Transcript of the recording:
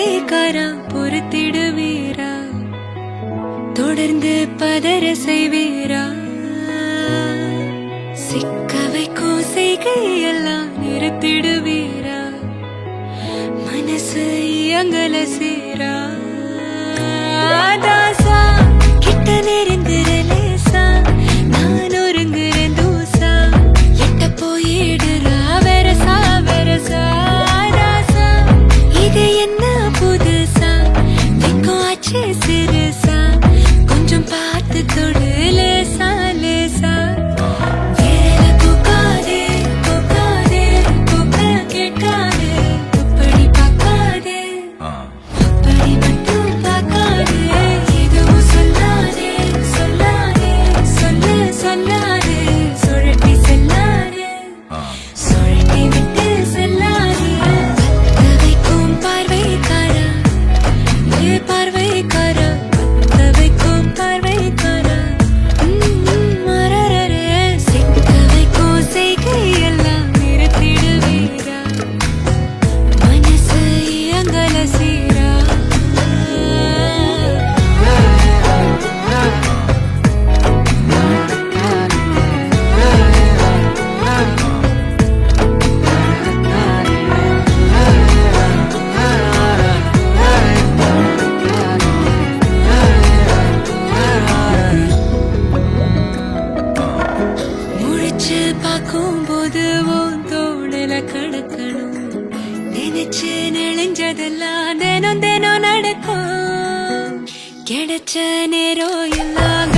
பார்வைக்காரா பொறுத்திடுவீரா தொடர்ந்து பதற செய்வீரா சிக்க வைக்கும் செய்கையெல்லாம் நிறுத்திடுவீரா மனசு இயங்கல சீரா தாசா கிட்ட நெருங்குறலேசா நான் ஒருங்குறேன் தூசா எட்ட போயிடுறா வெரசா வெரசா தாசா இது என்ன புதுசா வெக்கம் ஆச்சு சிறுசா கொஞ்சம் பார்த்து தொடு லேசா லேசா வேலை போக்காதே போக்காதே போக்க கேட்காதே அப்படி பார்க்காதே அப்படி மட்டும் பார்க்காதே எதுவும் சொல்லாதே சொல்லாதே சொல்ல சொல்லாதே சுழட்டி செல்லாதே சுழட்டி விட்டு செல்லாதே பத்த வைக்கும் பார்வைக்காரா பார்வைக்காரா பத்த வைக்கும் பார்வைக்காரா மரரரே சிக்க வைக்கும் செய்கையெல்லாம் நிறுத்திடுவீரா மனசு இயங்கல சீரா முழிச்சு பார்க்கும்போது உன் தோணல கடக்கணும் நினைச்சு நெளிஞ்சதெல்லாம் தினம் தினம் நடக்கும் கிடைச்ச நேரம் எல்லாம்